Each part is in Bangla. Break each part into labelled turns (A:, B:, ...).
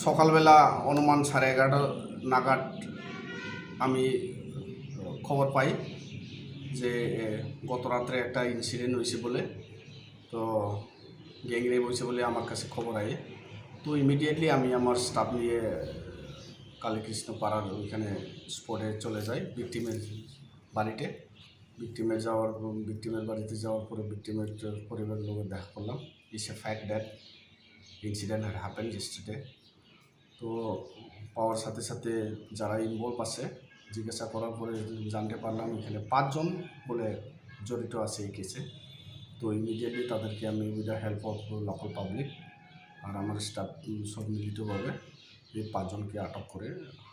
A: সকালবেলা অনুমান 11:30 নাগাদ আমি খবর পাই যে গত রাত্রে একটা ইনসিডেন্ট হয়েছে বলে, তো গ্যাংরেপ হয়েছে বলে আমার কাছে খবর আয়ে। তো ইমিডিয়েটলি আমি আমার স্টাফ নিয়ে কালীকৃষ্ণ পাড়ার ওইখানে স্পটে চলে যাই ভিকটিমের বাড়িতে। ভিকটিমের বাড়িতে যাওয়ার পরে ভিকটিমের পরিবারের লোকের দেখা করলাম। It's a fact that incident had happen yesterday। তো পাওয়ার সাথে সাথে যারা ইনভলভ আছে জিজ্ঞাসা করার পরে জানতে পারলাম এখানে 5 জন বলে জড়িত আছে এই কেসে। তো ইমিডিয়েটলি তাদেরকে আমি with the help of local public আর আমার স্টাফ সব মিলিতভাবে এই 5 জনকে আটক করে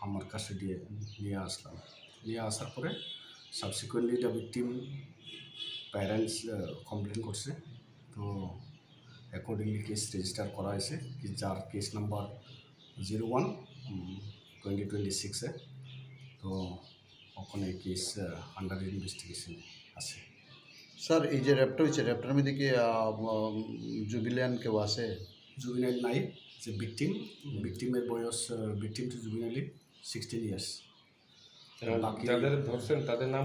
A: আমার কাছে নিয়ে আসলাম। নিয়ে আসার পরে subsequently the victim parents complain করছে। তো অ্যাকর্ডিংলি কেস রেজিস্টার করা হয়েছে, যার কেস নাম্বার 01/2026 তো ওখানে কেস আন্ডার ইনভেস্টিগেশন আছে।
B: স্যার, এই যে র্যাপটা হয়েছে, র্যাপটার মধ্যে কি জুবিলিয়ান কেউ আছে?
A: জুবিনাইল নাই, যে ভিকটিমের বয়স ভিকটিম টু জুবিনাইলি 16 ইয়ার্স।
C: যাদের ধরছেন তাদের নাম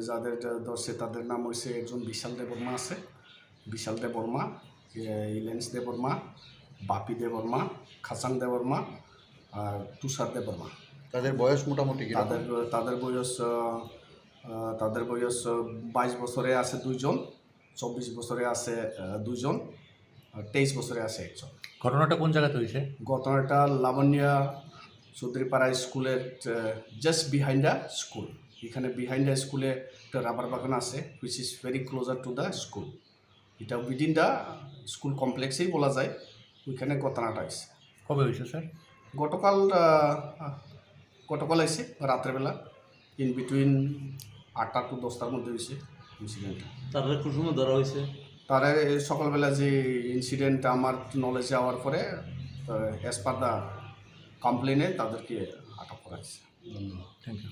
A: যাদের ধরছে তাদের নাম হয়েছে একজন বিশাল দেববর্মা আছে, বিশাল দেববর্মা, ইলেন্স দেববর্মা, বাপি দেববর্মা, খাসাং দেববর্মা আর তুষার দেববর্মা।
B: তাদের বয়স মোটামুটি কি?
A: তাদের বয়স 22 বছরে আছে 2 জন, 24 বছরে আছে 2 জন, 23 বছরে আছে 1 জন।
D: ঘটনাটা কোন জায়গাতে হয়েছে?
A: ঘটনাটা লাবণ্যা চৌধুরীপাড়া স্কুলের জাস্ট বিহাইন্ড দ্য স্কুল। এখানে বিহাইন্ড দ্য স্কুলে একটা রাবার বাগান আছে which is very closer to the school. এটা উইদিন দ্য স্কুল কমপ্লেক্সেই বলা যায়। ওইখানে ঘটনাটা হয়েছে।
D: কবে হয়েছে স্যার?
A: গতকাল হয়েছে রাত্রেবেলা, ইন বিটুইন 8টা to 10টার মধ্যে হয়েছে ইনসিডেন্টটা।
E: তারা কোন সময় ধরা হয়েছে?
A: তারা সকালবেলা যে ইনসিডেন্ট আমার নলেজে যাওয়ার পরে অ্যাজ পার দ্য কমপ্লেনে তাদেরকে আটক করা হয়েছে।
D: Thank you.